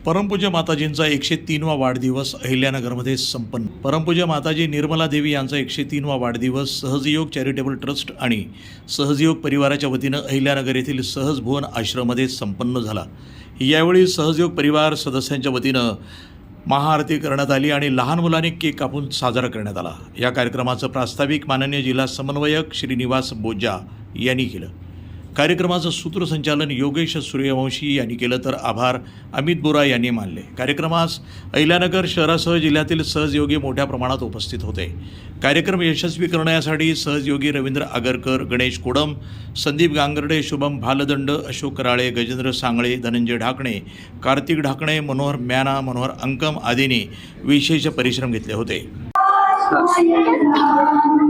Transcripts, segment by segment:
परमपूज्य माताजींचा 103वा वाढदिवस अहिल्यानगरमध्ये संपन्न। परमपूज्य माताजी निर्मला देवी यांचा 103वा वाढदिवस सहजयोग चॅरिटेबल ट्रस्ट आणि सहजयोग परिवाराच्या वतीनं अहिल्यानगर येथील सहज भुवन आश्रममध्ये संपन्न झाला। यावेळी सहजयोग परिवार सदस्यांच्या वतीनं महाआरती करण्यात आली आणि लहान मुलांनी केक कापून साजरा करण्यात आला। या कार्यक्रमाचं प्रास्ताविक माननीय जिल्हा समन्वयक श्रीनिवास बोज्जा यांनी केलं। कार्यक्रमाचं सूत्रसंचालन योगेश सूर्यवंशी यांनी केलं तर आभार अमित बोरा यांनी मानले। कार्यक्रमास अहिल्यानगर शहरासह जिल्ह्यातील सहजयोगी मोठ्या प्रमाणात उपस्थित होते। कार्यक्रम यशस्वी करण्यासाठी सहजयोगी रवींद्र आगरकर, गणेश कोडम, संदीप गांगर्डे, शुभम भालदंड, अशोक कराळे, गजेंद्र सांगळे, धनंजय ढाकणे, कार्तिक ढाकणे, मनोहर म्याना, मनोहर अंकम आदींनी विशेष परिश्रम घेतले होते।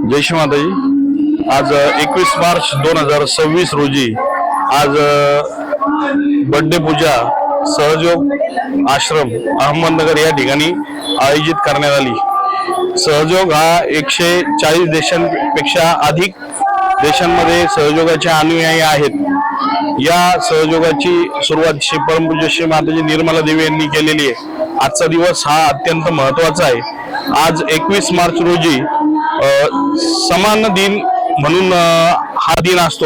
जय श्री माताजी। आज 21 मार्च 2026 रोजी आज बर्थडे पूजा सहयोग आश्रम अहमदनगर या ठिकाणी आयोजित करण्यात आली। सहयोग हा 140 देशांपेक्षा अधिक देशांमध्ये सहयोगाचे अनुयायी आहेत। या सहयोगाची सुरुवात श्री परमपूज्य श्री माताजी निर्मला देवी यांनी केलेली आहे। आजचा दिवस हा अत्यंत महत्त्वाचा आहे। आज 21 मार्च रोजी समान दिन म्हणून हा दिन असतो।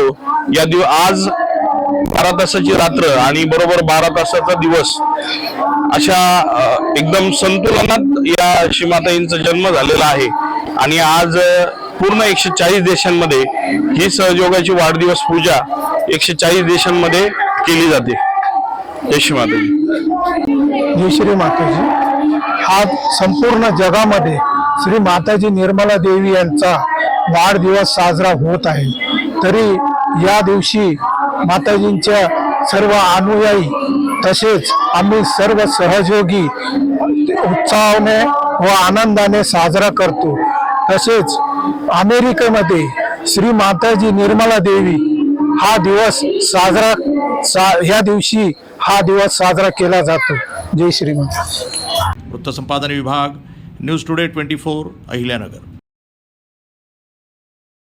या आज 12 तासाची रात्र आणि बरोबर 12 तासाचा दिवस अशा एकदम संतुलनात या श्रीमाताईंचा जन्म झालेला आहे आणि आज पूर्ण 140 देशांमध्ये ही सहयोगाची वाढदिवस पूजा 140 देशांमध्ये केली जाते। जय श्री माताजी। जय श्री माताजी। हा संपूर्ण जगामध्ये श्री माताजी निर्मला देवी यांचा वाढदिवस साजरा होत आहे। तरी या दिवशी माताजींच्या सर्व अनुयायी तसेच आम्ही सर्व सहयोगी उत्साहाने व आनंदाने साजरा करतो। तसेच अमेरिकेमध्ये श्री माताजी निर्मला देवी हा दिवस या दिवशी हा दिवस साजरा केला जातो। जय श्री माता। वृत्तसंपादन विभाग, न्यूज टुडे 24, अहिल्यानगर।